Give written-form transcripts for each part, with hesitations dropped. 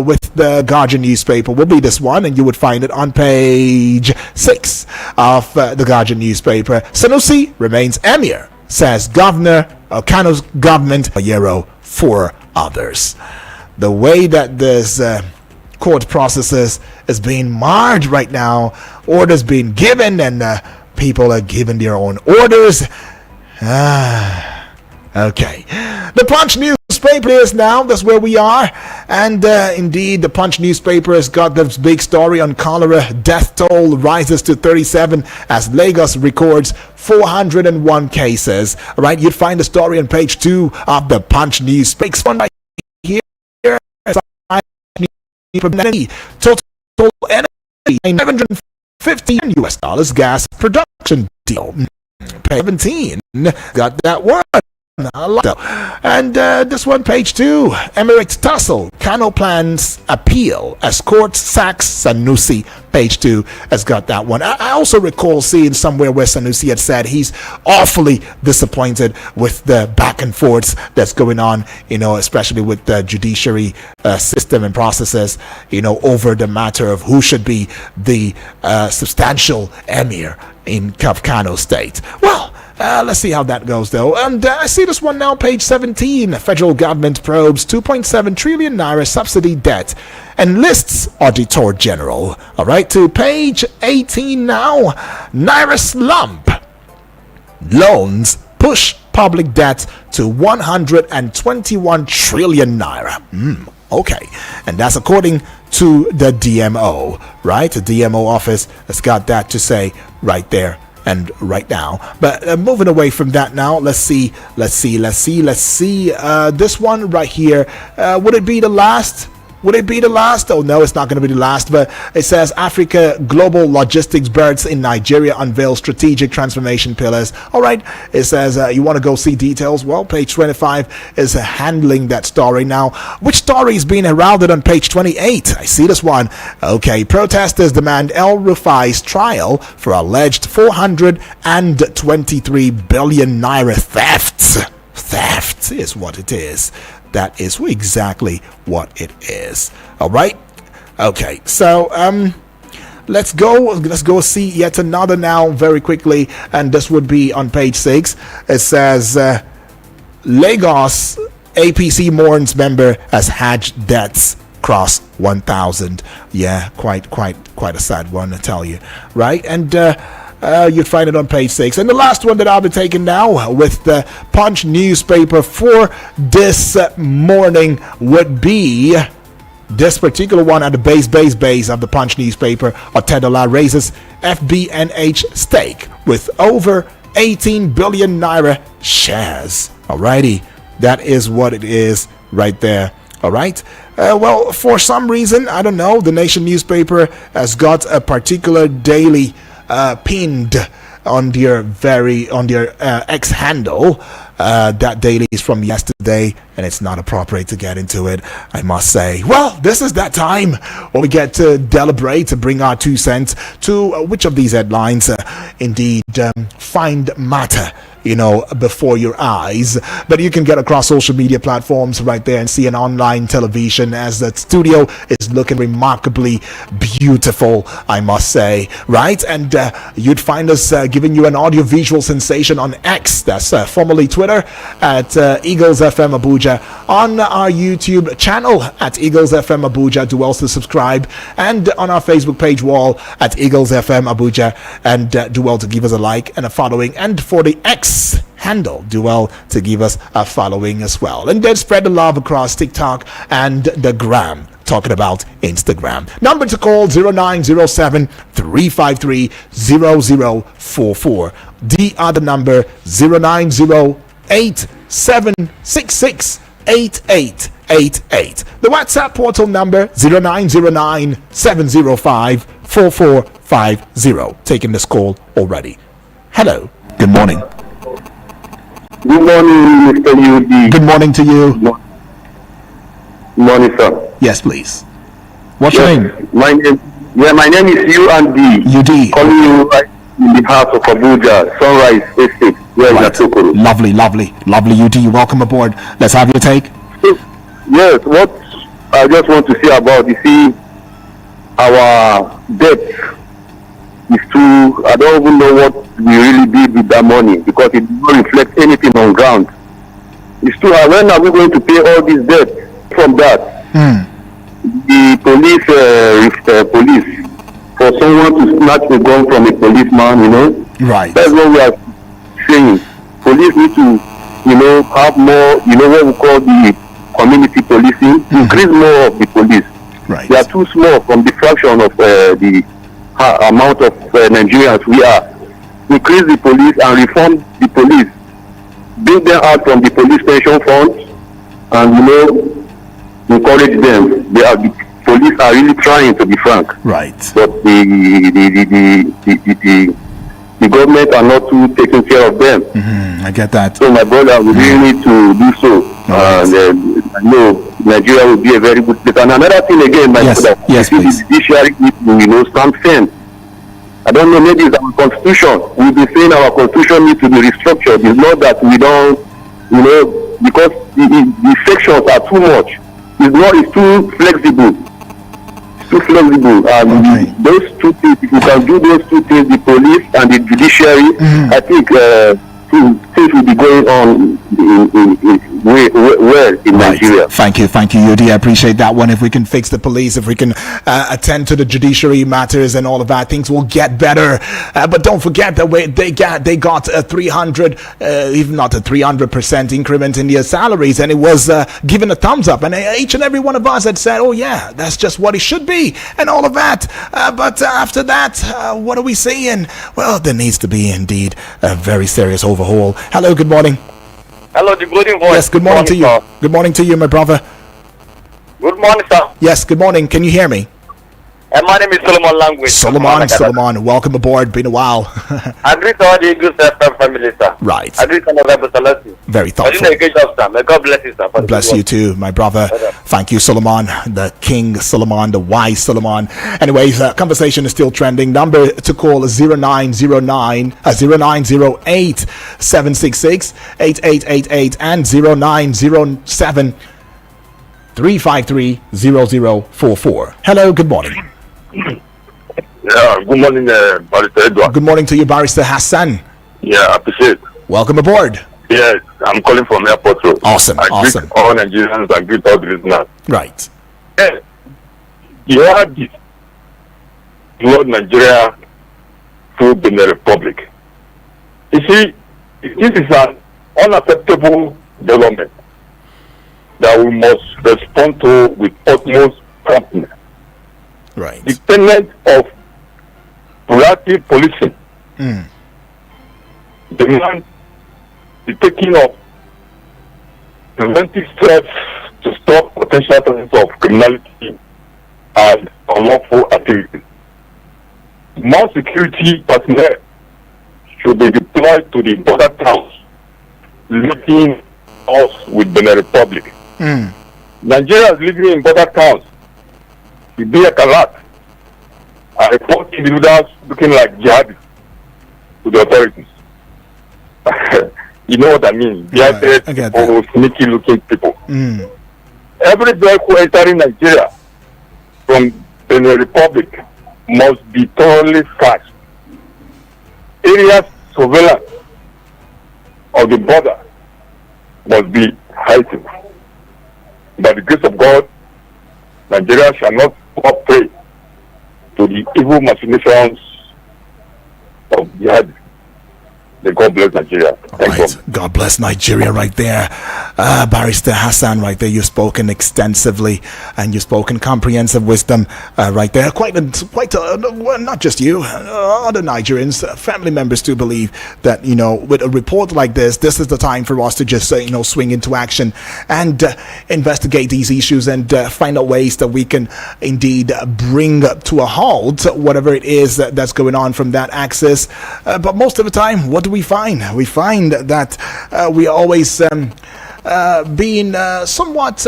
with the Guardian newspaper will be this one, and you would find it on page 6 of the Guardian newspaper. Sanusi remains emir, says Governor Kano's government, Bayero for others. The way that this court processes is being marred right now, orders being given, and people are giving their own orders. Okay. The Punch newspaper is now, that's where we are. And indeed, the Punch newspaper has got this big story on cholera. Death toll rises to 37 as Lagos records 401 cases. All right, you'd find the story on page 2 of the Punch newspaper. Right here. Total energy, $915 US gas production deal. 17. Got that one. And this one, page 2, Emirates tussle. Kano plans appeal as court sacks Sanusi. Page 2 has got that one. I also recall seeing somewhere where Sanusi had said he's awfully disappointed with the back and forths that's going on, especially with the judiciary system and processes, over the matter of who should be the substantial emir in Kano State. Well, let's see how that goes, though. And I see this one now, page 17. Federal government probes 2.7 trillion naira subsidy debt and lists Auditor General. All right, to page 18 now. Naira slump. Loans push public debt to 121 trillion naira. Okay, and that's according to the DMO, right? The DMO office has got that to say right there and right now. But moving away from that now, let's see. This one right here, would it be the last? Oh no, it's not going to be the last, but it says Africa Global Logistics Birds in Nigeria unveils strategic transformation pillars. All right, it says you want to go see details. Well, page 25 is handling that story now. Which story is being heralded on page 28? I see this one. Okay, protesters demand El Rufai's trial for alleged 423 billion naira thefts. Theft is what it is. That is exactly what it is. All right. Okay. So let's go see yet another now very quickly, and this would be on page 6. It says Lagos APC mourns member as Hajj debts cross 1,000. Yeah, quite a sad one, I tell you. Right, and you'd find it on page 6. And the last one that I'll be taking now with the Punch newspaper for this morning would be this particular one at the base of the Punch newspaper. Otedola raises FBNH stake with over 18 billion naira shares. Alrighty, that is what it is right there. All right. Well, for some reason, I don't know, the Nation newspaper has got a particular daily pinned on their X handle. That daily is from yesterday, and it's not appropriate to get into it, I must say. Well, this is that time when we get to deliberate, to bring our 2 cents to which of these headlines indeed find matter before your eyes. But you can get across social media platforms right there and see an online television as the studio is looking remarkably beautiful, I must say, right? And you'd find us giving you an audio-visual sensation on X, that's formerly Twitter, at Eagles FM Abuja, on our YouTube channel at Eagles FM Abuja. Do also subscribe, and on our Facebook page wall at Eagles FM Abuja, and do well to give us a like and a following, and for the X handle, do well to give us a following as well, and then spread the love across TikTok and the gram. Talking about Instagram. Number to call 0907-353-0044. The other number 0908-766-8888. The WhatsApp portal number 0909-705-4450. Taking this call already. Hello. Good morning. Good morning, Mr. UD. Good morning to you. Good morning, sir. Yes, please. What's your name? My name is UD. UD. Calling you right in the house of Abuja, Sunrise Estate. Right. Lovely UD. Welcome aboard. Let's have your take. Yes, what I just want to say about, you see, our debt is too, I don't even know what we really did with that money because it doesn't reflect anything on ground. It's too high. When are we going to pay all this debt from that? The police, for someone to snatch a gun from a policeman, you know, Right. that's what we are saying. Police need to, you know, have more, you know, what we call the community policing, increase more of the police. Right. They are too small from the fraction of the amount of Nigerians we are. Increase the police and reform the police. Bring them out from the police pension funds and, you know, encourage them. The police are really trying, to be frank. Right. But the government are not too taking care of them. I get that. So my brother, we really need to do so. And I know Nigeria will be a very good place. And another thing again, my brother, Yes, please. the judiciary need to, you know, stand firm. I don't know, maybe it's our constitution. We've been saying our constitution needs to be restructured. It's not that we don't, you know, because the sections are too much. It's too flexible. It's too flexible. And those two things, if you can do those two things, the police and the judiciary, I think things will be going on well in Nigeria. Thank you, UD. I appreciate that one. If we can fix the police, if we can attend to the judiciary matters and all of that, things will get better. But don't forget that they got a 300, even not a 300% increment in their salaries, and it was given a thumbs up. And each and every one of us had said, "Oh yeah, that's just what it should be," and all of that. But after that, what are we saying? Well, there needs to be indeed a very serious overhaul. Hello, good morning. Hello, the golden voice. Yes, good morning to you. Sir. Good morning to you, my brother. Good morning, sir. Yes, good morning. Can you hear me? My name is Solomon Language. Solomon, welcome aboard. Been a while. I greet all the Eagles FM family, sir. Right. I greet Honorable Salasi. Very I did thoughtful. a good job, sir. May God bless you, sir. for the Bless good you work. too, my brother. Thank you, Solomon, the King Solomon, the wise Solomon. Anyways, conversation is still trending. Number to call is 0908 766 8888 and 0907 353 0044. Hello, good morning. Yeah, good morning, Barrister Edward. Good morning to you, Barrister Hassan. Yeah, I appreciate it. Welcome aboard. Yes, I'm calling from Airport Road. Awesome, I awesome. greet all Nigerians and greet all the listeners. Right. Yeah, you have this Lord Nigeria through Benin Republic. You see, this is an unacceptable development that we must respond to with utmost promptness. Right. The tenet of proactive policing demands the taking of preventive steps to stop potential presence of criminality and unlawful activities. More security personnel should be deployed to the border towns, linking us with Benin Republic. Nigerians living in border towns will be a lot. I report individuals looking like jihadists to the authorities. You know what I mean? Yeah, Jihadists I get or sneaky looking people. Every vehicle entering Nigeria from Benin Republic must be thoroughly searched. Areas surveillance of the border must be heightened. By the grace of God, Nigeria shall not fall prey to the evil machinations of jihad. May God bless Nigeria. Thank you. Right. God bless Nigeria right there. Barrister Hassan right there. You've spoken extensively and you've spoken comprehensive wisdom right there. Not just you, other Nigerians, family members too believe that, you know, with a report like this is the time for us to just, swing into action and investigate these issues and find out ways that we can indeed bring to a halt whatever it is that's going on from that axis. But most of the time, what do we find? We find that we are always being somewhat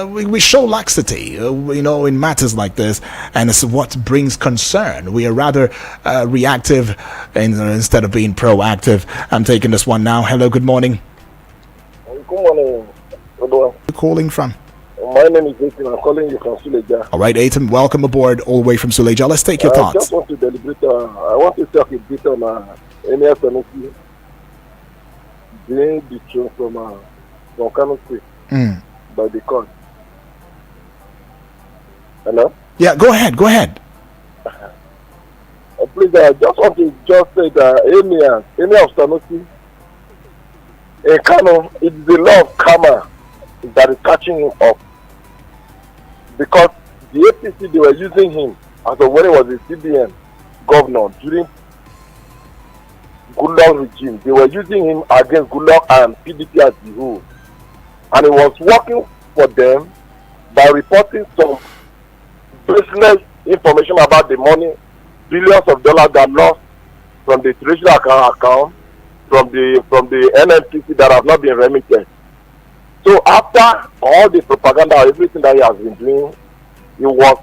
we show laxity in matters like this, and it's what brings concern. We are rather reactive instead of being proactive. I'm taking this one now. Hello, good morning. Good morning. Where are you calling from? My name is Aitim. I'm calling you from Suleja. All right, Aitim, welcome aboard all the way from Suleja. Let's take your I thoughts. just want to deliberate. I want to talk a bit on Emir Sanusi being dethroned from Kano State by the court. Hello? Yeah, go ahead. Please, I just want to just say that Emir of Sanusi in Kano, it is the law of karma that is catching him up. Because the APC, they were using him as when he was a CBN governor during Goodluck regime. They were using him against Goodluck and PDP as the whole. And he was working for them by reporting some baseless information about the money, billions of dollars that lost from the treasury account, from the NNPC that have not been remitted. So after all the propaganda, everything that he has been doing, he was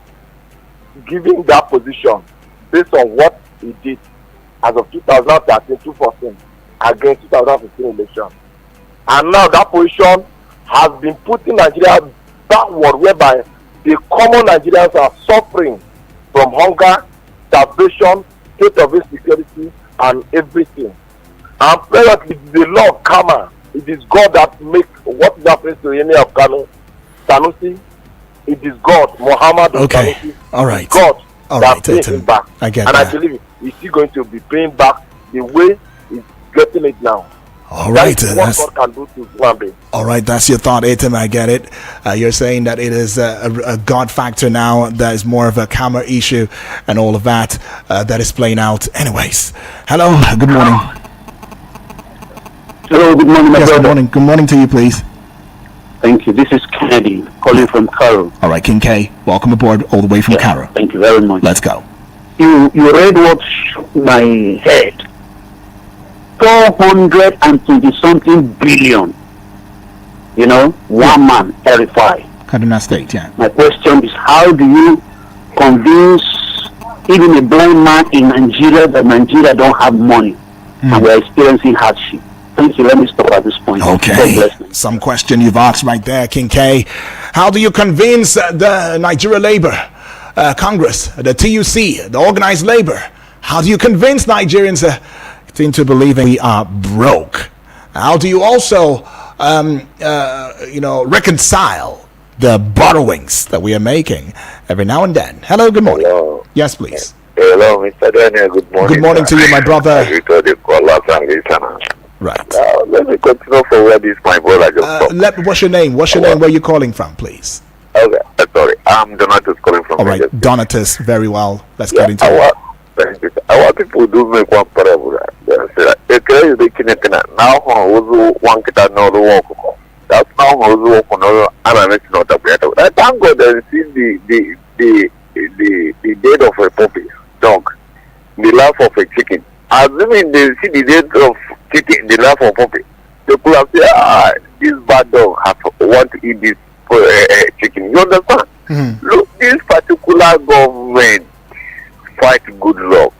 giving that position based on what he did as of 2013-2014 against 2015 election. And now that position has been putting Nigeria backward, whereby the common Nigerians are suffering from hunger, starvation, state of insecurity, and everything. And apparently the law of karma, it is God that makes what is happening to any of Kano, Sanusi. It is God, Muhammad. Okay. Sanusi, All right. God All that right. pays him back. I get and that. I believe he's still going to be paying back the way he's getting it now. All right. That's what God can do to human being. All right, that's your thought, Aitim. I get it. You're saying that it is a God factor now that is more of a karma issue and all of that that is playing out. Anyways, hello, good morning. Hello, good morning, my Yes, brother. good morning. Good morning to you, please. Thank you. This is Kennedy calling from Cairo. All right, King K, welcome aboard all the way from Cairo. Thank you very much. Let's go. You read what shook my head. 420 something billion. You know, one man terrified. Kaduna State, yeah. My question is, how do you convince even a blind man in Nigeria that Nigeria don't have money and we're experiencing hardship? Thank you. Let me stop at this point. God Okay, bless me. some question you've asked right there, King K. How do you convince the Nigeria Labour Congress, the TUC, the organized labor? How do you convince Nigerians into believing we are broke? How do you also, reconcile the borrowings that we are making every now and then? Hello, good morning. Hello. Yes, please. Hello, Mr. Daniel. Good morning. Good morning to you, my brother. I greet all the callers and listeners. Right. Let me continue for where this my brother just talked. What's your name? What's your name? Where are you calling from, please? Okay, sorry. I'm Donatus calling from All right, Manchester. Donatus. Very well. Let's get into our, it. thank you, sir. Our people do make one parable. They say, "Okay, they can now one kita no the walk." That's now walk no and not a better. I thank God that see the dead of a puppy, dog, the life of a chicken. Assuming they see the dead of chicken, the life of puppy, they could have said, this bad dog want to eat this chicken. You understand? Look, this particular government fight good luck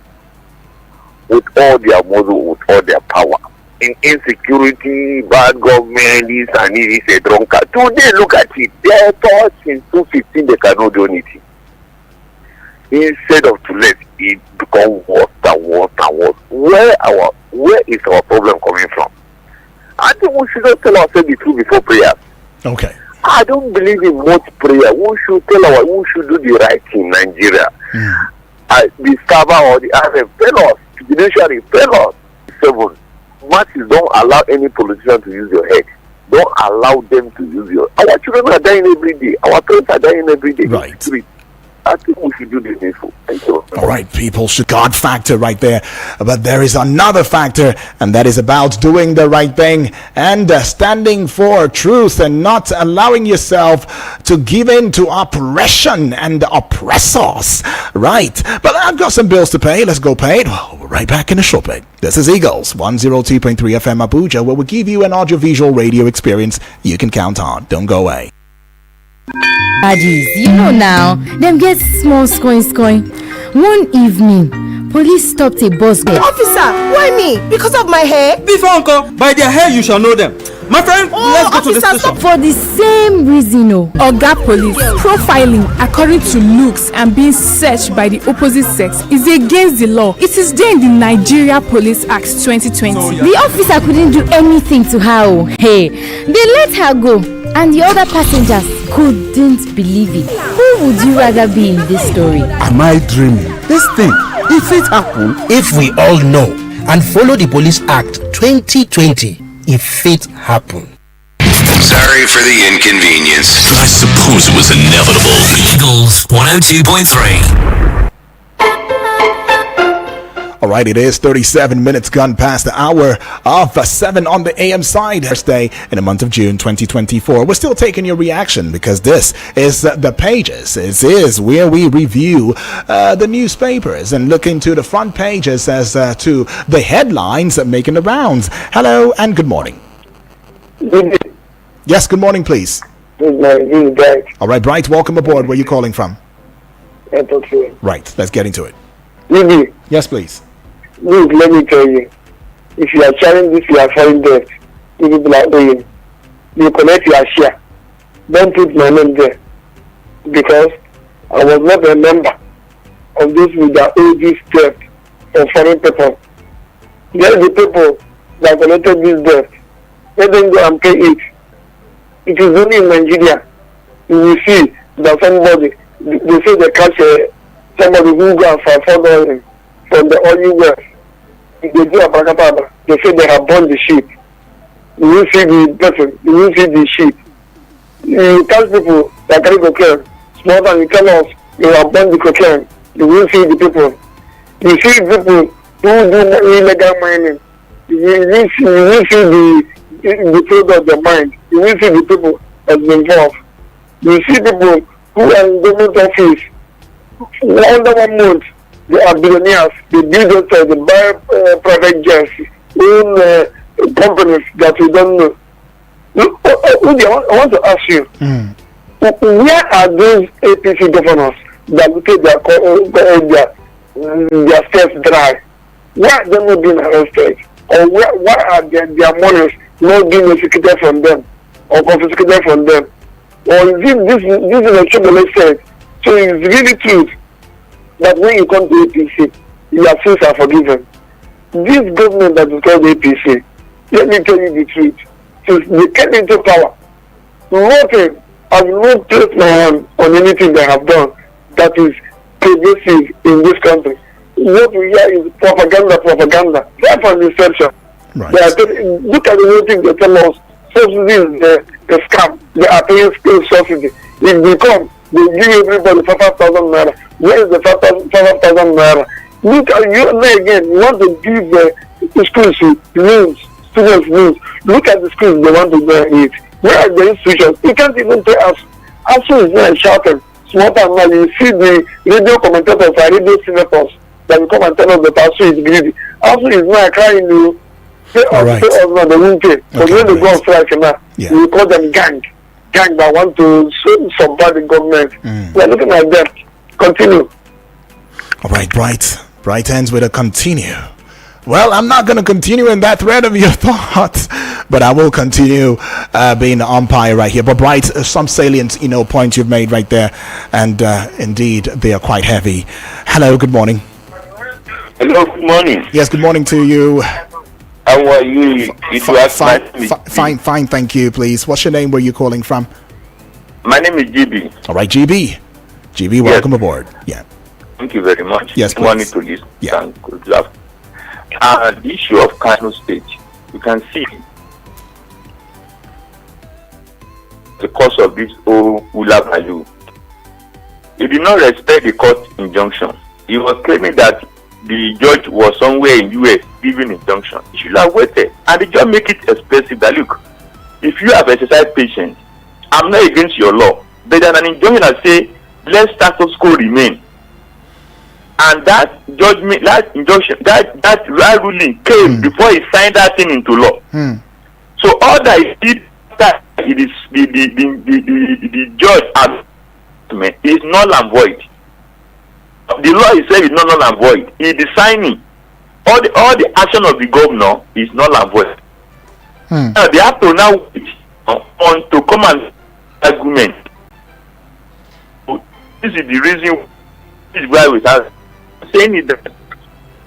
with all their muscle, with all their power. In insecurity, bad government, this and this is a drunkard. Today, look at it. They thought since 2015 they cannot do anything. Instead of to let it become worse and worse and worse. Where is our problem coming from? I think we should not tell ourselves the truth before prayer. Okay. I don't believe in much prayer. We should we should do the right thing in Nigeria. The Saba or the RF tell us, the judiciary tell us. 7. Masses don't allow any politician to use your head. Don't allow them to use your. Our children are dying every day. Our parents are dying every day. Right. I think we should do the needful. Thank you. All right, people, God factor right there. But there is another factor, and that is about doing the right thing and standing for truth and not allowing yourself to give in to oppression and oppressors. Right. But I've got some bills to pay. Let's go pay it. Well, we're right back in a short bit. This is Eagles 102.3 FM Abuja, where we give you an audiovisual radio experience you can count on. Don't go away. Baddies, you know now, them get small scoring. One evening, police stopped a bus girl. Officer, why me? Because of my hair? Before uncle, by their hair you shall know them. My friend, let's go to the station. For the same reason, Oga Police, profiling according to looks and being searched by the opposite sex is against the law. It is there in the Nigeria Police Act 2020. The officer couldn't do anything to her. Hey, they let her go, and the other passengers couldn't believe it. Who would you rather be in this story? Am I dreaming? This thing, if it happen, if we all know and follow the Police Act 2020, if it happen. Sorry for the inconvenience. I suppose it was inevitable. Eagles 102.3. All right, it is 37 minutes gone past the hour of 7 on the AM side. First day in the month of June 2024. We're still taking your reaction because this is the Pages. This is where we review the newspapers and look into the front pages as to the headlines making the rounds. Hello and good morning. Yes, good morning, please. Good morning, Bright. All right, Bright, welcome aboard. Where are you calling from? Right, let's get into it. Yes, please. Look, let me tell you, if you are sharing this, you are foreign debt. You people are owing. You collect your share. Don't put my name there. Because I was not a member of this with the owe this debt for foreign people. There are the people that collected this debt. Let them go and pay it. It is only in Nigeria. You will see that somebody, they say they catch somebody who go and find oil from the oil well. If they do a barakataba, they say they have burned the ship. You will see the person, you will see the ship. You tell people that carry cocaine, small than you tell us you have burned the cocaine. You will see the people. You see people who do illegal mining. You will see the field of the mind. You will see the people that's involved. You see people who are in government office. Under 1 month, they are billionaires. They build themselves, they buy private jets, own companies that we don't know. Look, I want to ask you, where are those APC governors that look at their states dry? Why are they not being arrested? Or why are their monies not being executed from them or confiscated from them? Or is this election the said? So it's really true that when you come to APC, your sins are forgiven. This government that is called APC, let me tell you the truth. Since they came into power, nothing, I've not placed my hand on anything they have done that is progressive in this country. What we hear is propaganda. Right from inception. Right. Look at the thing they tell us. Subsidy is the scam. They are paying subsidy. If they come, they give everybody 5,000 naira. Where is the 5,000 naira? Look at you again. You want to give the schools loans, students loans. Look at the schools they want to go and eat. Where are the institutions? You can't even pay us. ASU is not shouting. Small time now, you see the radio commentators and radio senators that will come and tell us that ASU is greedy. ASU is not crying you. Pay us, they won't pay. But when they go on strike now, we call them gang that want to subvert the government. We're looking at them. Continue. All right, Bright ends with a continue. Well, I'm not going to continue in that thread of your thoughts, but I will continue being the umpire right here. But Bright, some salient, points you've made right there, and indeed they are quite heavy. Hello, good morning. Hello, good morning. Yes, good morning to you. How are you? Fine, thank you, please. What's your name? Where are you calling from? My name is GB. All right, GB, welcome aboard. Yeah. Thank you very much. Yes, please. Morning to this. Yeah. Good luck. The issue of Kano State, you can see the cause of this whole Ula value. He did not respect the court injunction. He was claiming that the judge was somewhere in US giving injunction. He should have waited. And the judge make it expressive that look, if you have exercised patience, I'm not against your law. But then an injunction that say let status quo remain. And that judgment, that injunction, that ruling came before he signed that thing into law. So all that he did, that it is the judge argument is null and void. The law itself is not null and void. He is signing all the action of the governor is null and void. Now they have to now wait on to come and argument. So this is the reason. This is why we are saying it. That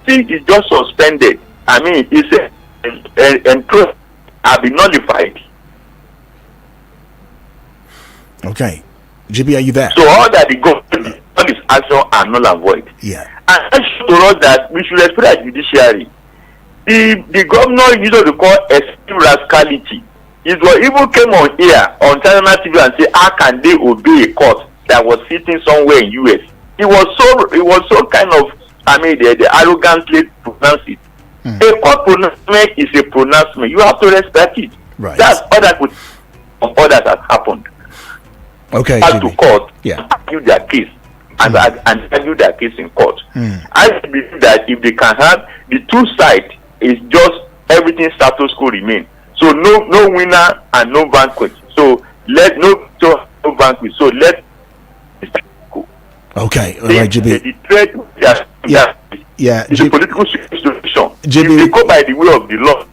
thing is just suspended. I mean, it's and trust have been nullified. Okay, GB, are you there? So all that the government all this action are null and void. Yeah. And I should us that we should respect the judiciary. The governor used to call extreme rascality. It was even came on here on Channel TV and say, how can they obey a court that was sitting somewhere in US? It was so kind of, I mean, the arrogantly pronounced it. A court pronouncement is a pronouncement. You have to respect it. Right. That's all that would all that has happened. Okay. Back to court, yeah, argue their case and argue their case in court. I believe that if they can have the two sides, is just everything status quo remain. So no winner and no vanquish. So let no vanquish. So let okay, all right, GB. The threat is a political solution. If they go by the way of the law,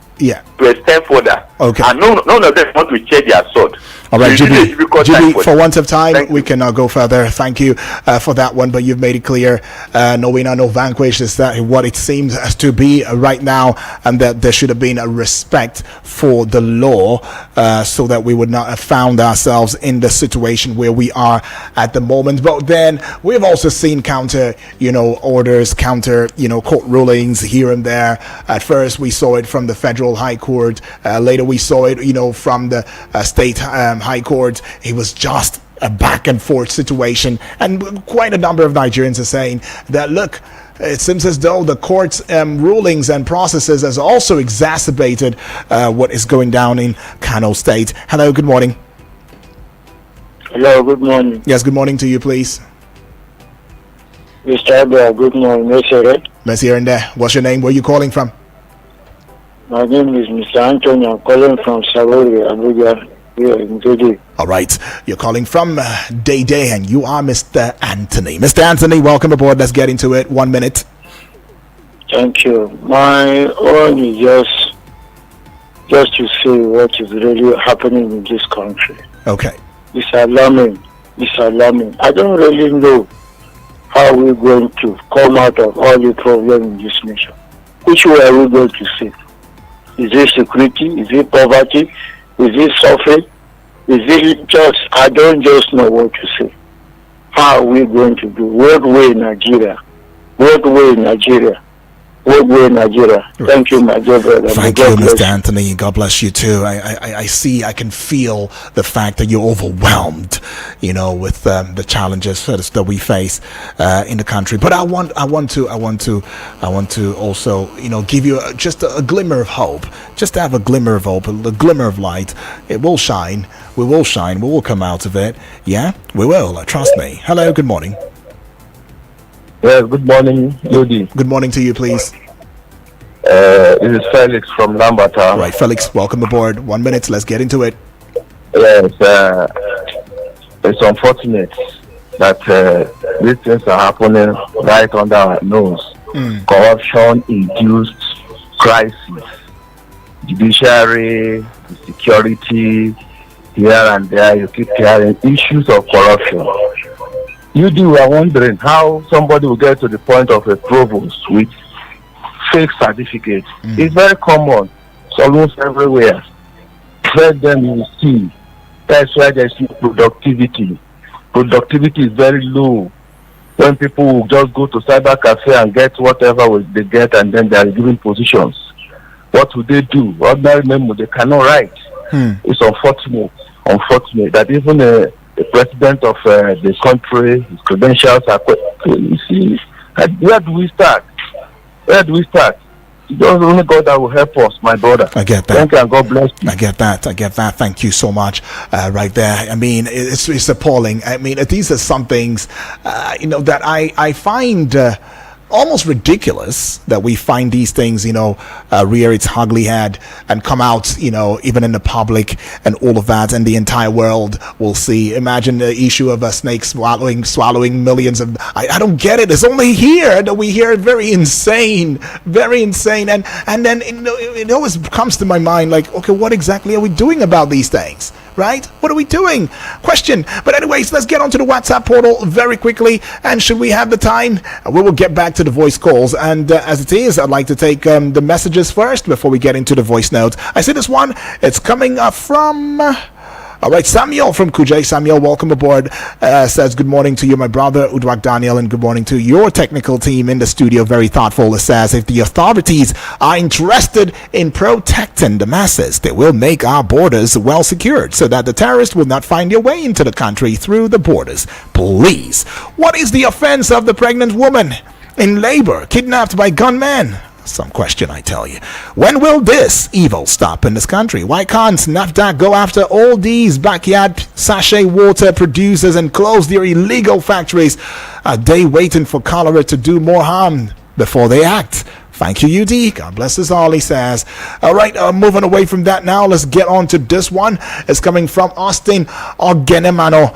to extend further. Okay. And none of them want to check their sword. All right, GB, for want of time, Thank we cannot go further. Thank you for that one, but you've made it clear, no winner, no vanquish is that what it seems as to be right now, and that there should have been a respect for the law, so that we would not have found ourselves in the situation where we are at the moment. But then we've also seen counter, orders, counter, court rulings here and there. At first, we saw it from the Federal High Court. Later, we saw it, from the state High Court. It was just a back and forth situation, and quite a number of Nigerians are saying that, look, it seems as though the court's rulings and processes has also exacerbated what is going down in Kano State. Hello, good morning. Hello, good morning. Yes, good morning to you, please. Mr. Abel, good morning. Messi here and there. What's your name? Where are you calling from? My name is Mr. Anthony. I'm calling from Savori, Abuja, here in Dede. All right. You're calling from Dede, and you are Mr. Anthony. Mr. Anthony, welcome aboard. Let's get into it. 1 minute. Thank you. My own is just to see what is really happening in this country. Okay. It's alarming. It's alarming. I don't really know how we're going to come out of all the problems in this nation. Which way are we going to see? Is it security? Is it poverty? Is it suffering? Is it just, I don't just know what to say. How are we going to do? What way Nigeria? What way Nigeria? What way Nigeria? Right. Thank you, my dear brother. Thank you, Mr. Anthony. God bless you too. I can feel the fact that you're overwhelmed, with the challenges that we face in the country. But I want to also, give you just a glimmer of hope. Just to have a glimmer of hope, a glimmer of light. It will shine. We will shine. We will come out of it. Yeah, we will. Trust me. Hello. Good morning. Yes, good morning, Yodi. Good morning to you, please. This is Felix from Lambata. Right, Felix, welcome aboard. 1 minute, let's get into it. Yes, it's unfortunate that these things are happening right under our nose. Corruption-induced crisis, judiciary, security, here and there, you keep hearing issues of corruption. You are wondering how somebody will get to the point of a provost with fake certificates. It's very common. It's almost everywhere. Let them you see. That's why there's no productivity. Productivity is very low. When people will just go to cyber cafe and get whatever they get, and then they are given positions. What would they do? Ordinary men, they cannot write. It's unfortunate that even the president of the country, his credentials are quite. You see, where do we start? It's only God that will help us, my brother. I get that. Thank you, and God bless you. I get that. Thank you so much. Right there. I mean, it's appalling. I mean, these are some things, that I find almost ridiculous that we find these things, rear its ugly head and come out, even in the public and all of that, and the entire world will see. Imagine the issue of a snake swallowing millions of. I don't get it. It's only here that we hear it. Very insane, and then it always comes to my mind like, okay, what exactly are we doing about these things? Right? What are we doing? Question. But anyways, let's get onto the WhatsApp portal very quickly. And should we have the time, we will get back to the voice calls. And as it is, I'd like to take the messages first before we get into the voice notes. I see this one. It's coming from... All right, Samuel from Kujay. Samuel, welcome aboard. Says, good morning to you, my brother, Uduak Daniel, and good morning to your technical team in the studio. Very thoughtful. It says, if the authorities are interested in protecting the masses, they will make our borders well secured so that the terrorists will not find their way into the country through the borders. Please. What is the offense of the pregnant woman in labor kidnapped by gunmen? Some question, I tell you. When will this evil stop in this country? Why can't NAFDAC go after all these backyard sachet water producers and close their illegal factories? Are they waiting for cholera to do more harm before they act? Thank you, UD. God bless us all, he says. All right, moving away from that now, let's get on to this one. It's coming from Austin Ogenemano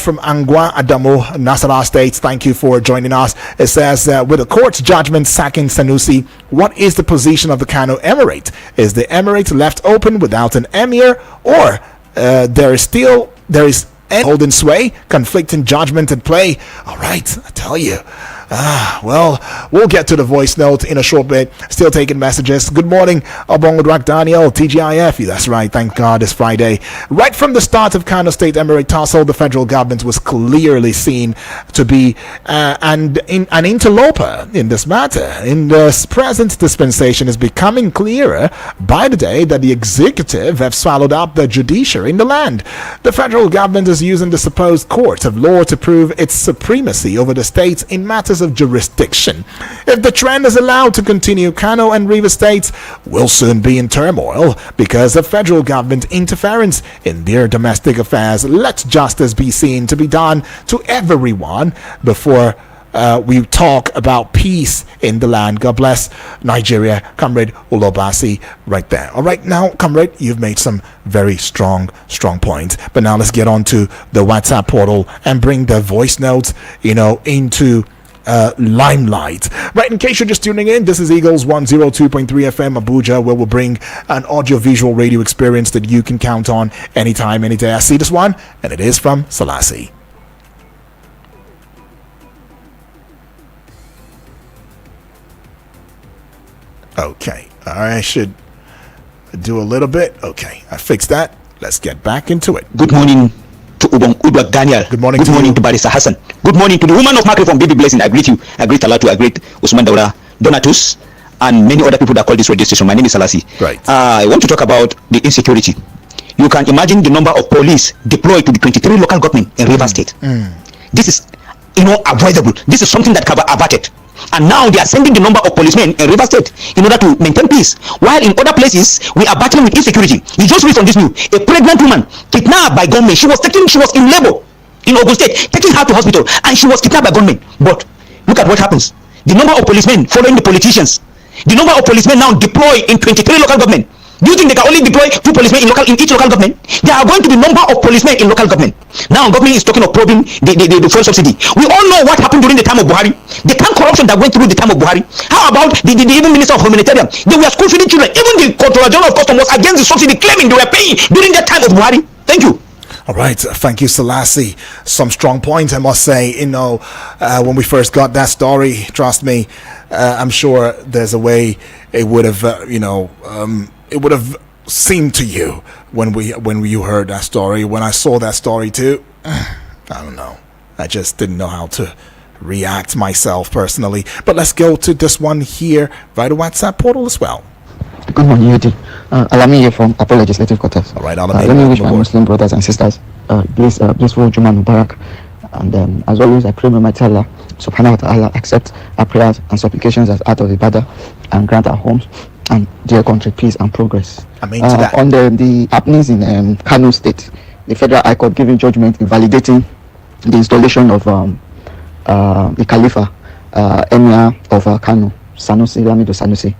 from Angwa Adamu, Nasarawa State. Thank you for joining us. It says, with the court's judgment sacking Sanusi, what is the position of the Kano Emirate? Is the Emirate left open without an emir, or there is holding sway, conflicting judgment at play? All right, I tell you. Well, we'll get to the voice note in a short bit. Still taking messages. Good morning, Obong Uduak Daniel, TGIF. That's right, thank God it's Friday. Right from the start of Kano State Emirate tussle, the federal government was clearly seen to be an interloper in this matter. In the present dispensation, is becoming clearer by the day that the executive have swallowed up the judiciary in the land. The federal government is using the supposed court of law to prove its supremacy over the states in matters of jurisdiction. If the trend is allowed to continue, Kano and Rivers states will soon be in turmoil because of federal government interference in their domestic affairs. Let justice be seen to be done to everyone before we talk about peace in the land. God bless Nigeria. Comrade Ulobasi right there. All right, now, comrade, you've made some very strong points. But now let's get on to the WhatsApp portal and bring the voice notes, into limelight. Right, in case you're just tuning in, this is Eagles 102.3 FM Abuja, where we'll bring an audio-visual radio experience that you can count on anytime, any day. I see this one, and it is from Salasi. Okay, I should do a little bit. Okay, I fixed that. Let's get back into it. Good morning to Ubong Uduak Daniel. Good morning. Good morning to Barisa Hassan. Good morning to the woman of Makri from Baby Blessing. I greet you. I greet Allah to I greet Usman Daura, Donatus, and many other people that call this radio station. My name is Salasi. Right. I want to talk about the insecurity. You can imagine the number of police deployed to the 23 local government in Rivers State. This is, avoidable. This is something that can be averted. And now they are sending the number of policemen in Rivers State in order to maintain peace. While in other places, we are battling with insecurity. You just read from this news. A pregnant woman kidnapped by gunmen. She was in labor in Ogun State, taking her to hospital, and she was kidnapped by gunmen. But look at what happens. The number of policemen following the politicians. The number of policemen now deployed in 23 local government. Do you think they can only deploy 2 policemen in each local government? There are going to be number of policemen in local government. Now government is talking of probing the fuel subsidy. We all know what happened during the time of Buhari. The kind of corruption that went through the time of Buhari. How about the even minister of humanitarian? They were school feeding children. Even the Controller General of Customs was against the subsidy, claiming they were paying during that time of Buhari. Thank you. All right, thank you, Selassie. Some strong points, I must say. When we first got that story, trust me, I'm sure there's a way it would have, it would have seemed to you when you heard that story. When I saw that story too, I don't know. I just didn't know how to react myself personally. But let's go to this one here via the WhatsApp portal as well. Good morning, Yudi. Alami here from Apple Legislative Quarters. All right, Alami. Let me wish my Muslim brothers and sisters blissful Juma Mubarak. And as always, I pray may Almighty Allah Subhanahu wa Ta'ala accept our prayers and supplications as out of ibadah and grant our homes and dear country peace and progress. Amen to that. On the happenings in Kano State, the Federal High Court giving judgment invalidating the installation of the Khalifa Emir of Kano, Sanusi, Lamido Sanusi.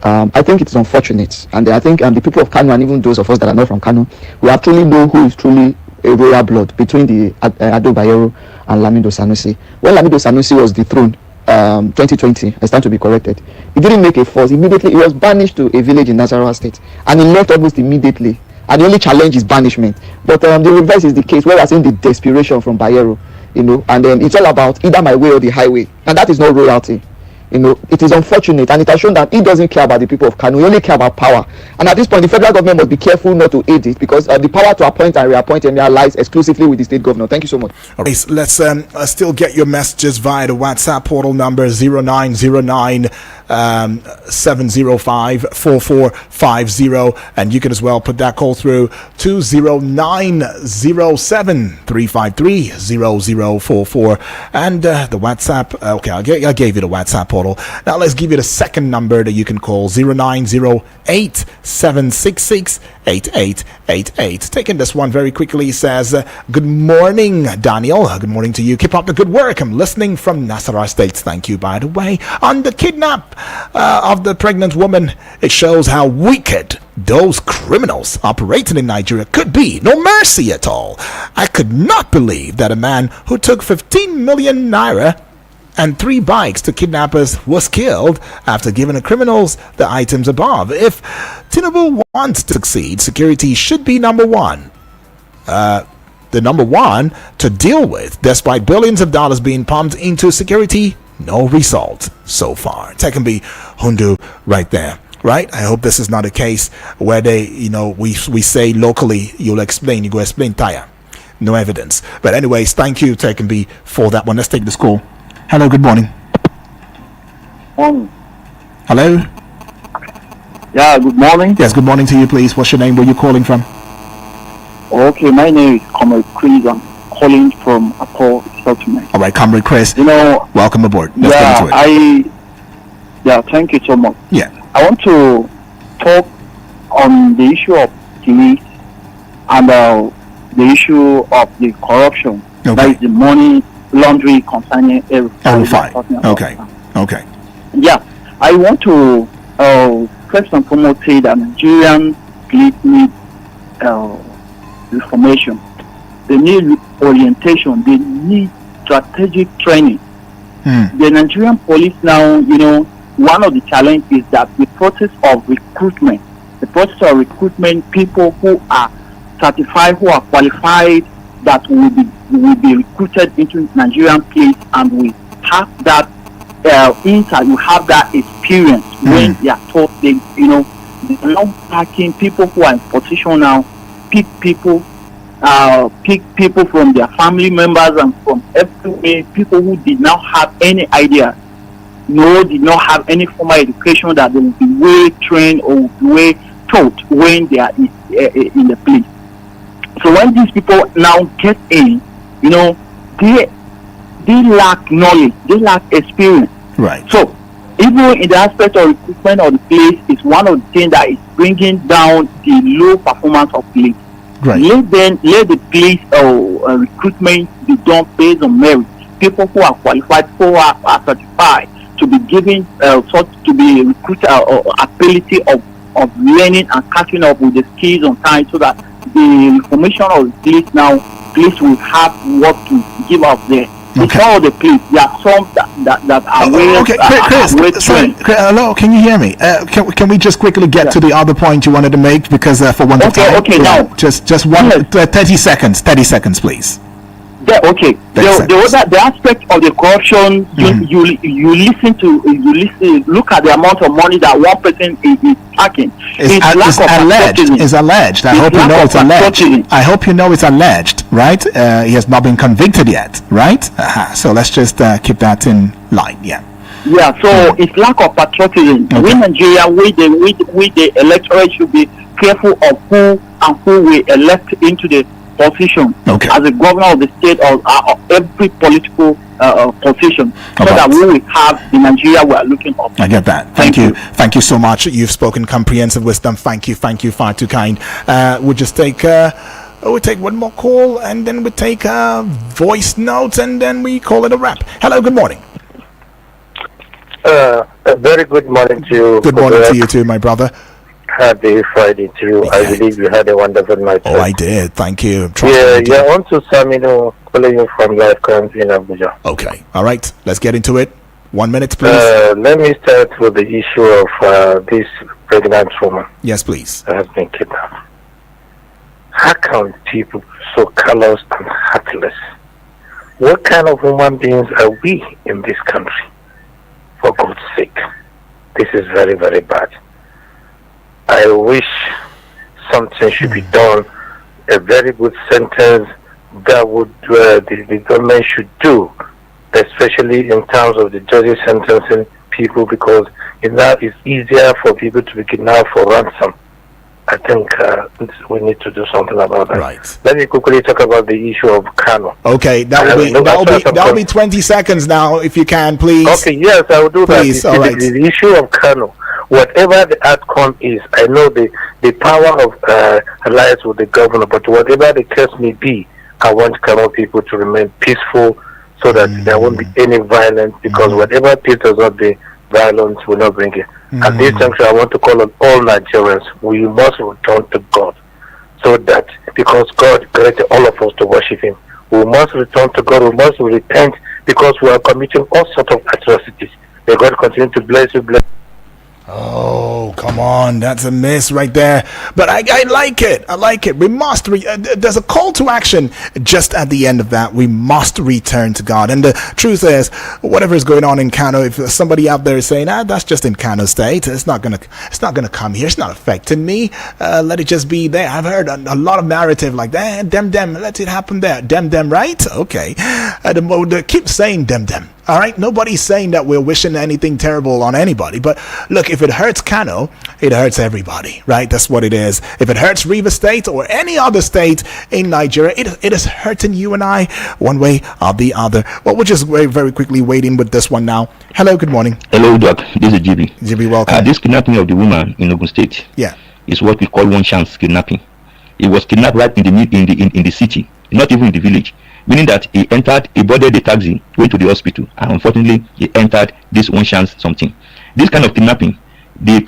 I think it's unfortunate, and I think the people of Kano, and even those of us that are not from Kano, we actually know who is truly a royal blood between the Ado Bayero and Lamido Sanusi. When Lamido Sanusi was dethroned, 2020, I stand to be corrected, he didn't make a fuss. Immediately, he was banished to a village in Nasarawa State, and he left almost immediately. And the only challenge is banishment. But the reverse is the case, where we're seeing the desperation from Bayero, and then it's all about either my way or the highway, and that is not royalty. It is unfortunate, and it has shown that he doesn't care about the people of Kano. He only care about power. And at this point, the federal government must be careful not to aid it, because the power to appoint and reappoint Emir lies exclusively with the state governor. Thank you so much. Okay, so let's still get your messages via the WhatsApp portal number 0909 705 4450, and you can as well put that call through to 0907 353 0044, and the WhatsApp. Okay, I gave you the WhatsApp portal. Now let's give you the second number that you can call, 0908 766 8888. Taking this one very quickly, says, good morning, Daniel. Good morning to you. Keep up the good work. I'm listening from Nasarawa State. Thank you, by the way. On the kidnap of the pregnant woman, it shows how wicked those criminals operating in Nigeria could be. No mercy at all. I could not believe that a man who took 15 million naira and 3 bikes to kidnappers was killed after giving the criminals the items above. If Tinubu wants to succeed, security should be number one. The number one to deal with, despite billions of dollars being pumped into security. No result so far. Tekenbi Hundu right there. Right? I hope this is not a case where they, we say locally, you go explain tire. No evidence. But anyways, thank you, Tekenbi, for that one. Let's take this call. Hello, good morning. Hello? Yeah, good morning. Yes, good morning to you, please. What's your name? Where are you calling from? Okay, my name is Comrade Chris. I'm calling from Accra, Scotland. All right, Comrade Chris. Welcome aboard. Let's get into it. Thank you so much. Yeah. I want to talk on the issue of police and the issue of the corruption. Okay. That is the money laundering concerning fine. Okay. Yeah, I want to first and foremost say that Nigerian police need reformation. They need orientation. They need strategic training. The Nigerian police now, one of the challenges is that the process of recruitment, people who are certified, who are qualified, that will be recruited into Nigerian police, and we have that insight, you have that experience when they are taught, they are not packing people who are in position now, pick people from their family members and from everywhere, people who did not have any idea, did not have any formal education, that they will be well trained or will be well taught when they are in the police. So when these people now get in, they lack knowledge, they lack experience. Right. So even in the aspect of recruitment of the police, is one of the things that is bringing down the low performance of police. Right. Let the police recruitment be done based on merit. People who are qualified, who are certified, to be given to be recruited ability of learning and catching up with the skills on time, so that the information of the police will have what to give out there. Okay. It's all the police. There are some that are Chris, hello, can you hear me? Can we just quickly get to the other point you wanted to make, because for one of time. Okay, now just 30 seconds, please. The aspect of the corruption, look at the amount of money that one person is packing. It's alleged. I hope you know it's alleged. I hope you know it's alleged, right? He has not been convicted yet, right? So let's just keep that in line. Yeah. Yeah. So it's lack of patriotism. Okay. We Nigeria, we the electorate should be careful of who we elect into the position as a governor of the state or every political position, so that we will have the Nigeria we are looking up. I get that. Thank you so much. You've spoken comprehensive wisdom. Thank you, far too kind. We'll just take one more call, and then we take voice notes, and then we call it a wrap. Hello, good morning. A very good morning to you. Good morning to you too, my brother. Happy Friday to you. I believe you had a wonderful night. Oh, I did. Thank you. Yeah, on to Samino, calling you from Life Current in Abuja. Okay. All right. Let's get into it. 1 minute, please. Let me start with the issue of this pregnant woman. Yes, please. That has been kidnapped. How can people be so callous and heartless? What kind of human beings are we in this country? For God's sake, this is very, very bad. I wish something should be done, a very good sentence that would the government should do, especially in terms of the judges sentencing people, because it's easier for people to be kidnapped for ransom. I think we need to do something about that. Right. Let me quickly talk about the issue of Kano. Okay, that'll be 20 seconds now, if you can, please. Okay, yes, I will do please, that. All right. The issue of Kano, whatever the outcome is, I know the power of alliance with the governor, but whatever the case may be, I want Kano people to remain peaceful so that there won't be any violence, because whatever peace does not be, violence will not bring it. At this juncture, I want to call on all Nigerians, we must return to God, so that, because God created all of us to worship Him, we must return to God, we must repent, because we are committing all sorts of atrocities. May God continue to bless you, bless. Oh, come on. That's a miss right there. But I like it. I like it. We must. There's a call to action just at the end of that. We must return to God. And the truth is, whatever is going on in Kano, if somebody out there is saying, that's just in Kano State, it's not gonna come here. It's not affecting me. Let it just be there. I've heard a lot of narrative like that. Dem, let it happen there. Dem, right? Okay. They keep saying dem. All right, nobody's saying that we're wishing anything terrible on anybody, but look, if it hurts Kano, it hurts everybody, right? That's what it is. If it hurts Rivers State or any other state in Nigeria, it is hurting you and I one way or the other. Well, we'll just very quickly wait in with this one now. Hello, good morning. Hello, Doc. This is GB. GB, welcome. This kidnapping of the woman in Ogun State, is what we call one chance kidnapping. It was kidnapped right in the city, not even in the village. Meaning that he boarded the taxi, went to the hospital, and unfortunately he entered this one chance something. This kind of kidnapping, the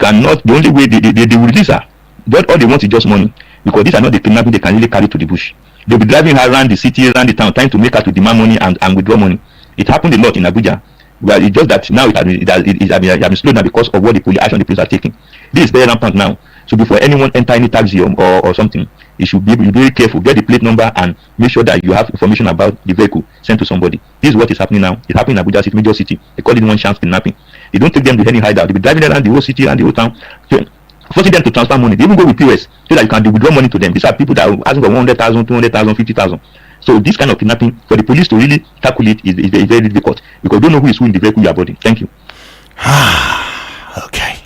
only way they will release her, but all they want is just money, because these are not the kidnapping they can really carry to the bush. They'll be driving her around the city, around the town, trying to make her to demand money and withdraw money. It happened a lot in Abuja. Well, it's just that now it has been slowed down because of what the action the police are taking. This is very rampant now. So before anyone enter any taxi or something, you should be very careful. Get the plate number and make sure that you have information about the vehicle sent to somebody. This is what is happening now. It's happening in Abuja City, major city. They call it one chance kidnapping. They don't take them to any hideout. They be driving around the whole city and the whole town, forcing them to transfer money. They even go with POS so that you can withdraw money to them. These are people that are asking for 100,000, 200,000, 50,000. So this kind of kidnapping, for the police to really tackle it is very difficult, because they don't know who is who in the vehicle you are boarding. Thank you. Okay.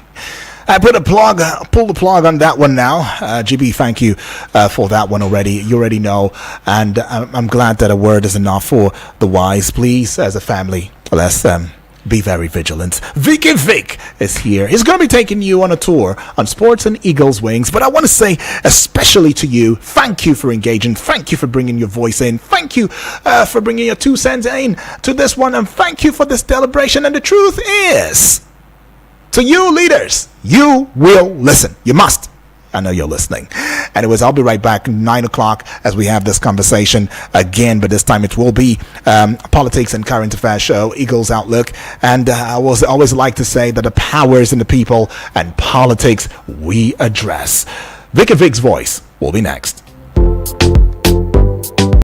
I pull the plug on that one now. GB, thank you for that one already. You already know, and I'm glad that a word is enough for the wise. Please, as a family, let's be very vigilant. Vicky Vic is here. He's going to be taking you on a tour on Sports and Eagles Wings. But I want to say, especially to you, thank you for engaging. Thank you for bringing your voice in. Thank you for bringing your 2 cents in to this one. And thank you for this celebration. And the truth is, to you leaders, you will listen. You must. I know you're listening. Anyways, I'll be right back 9 o'clock as we have this conversation again, but this time it will be politics and current affairs show, Eagles Outlook. And I always like to say that the power is in the people, and politics we address. Vic and Vic's voice will be next.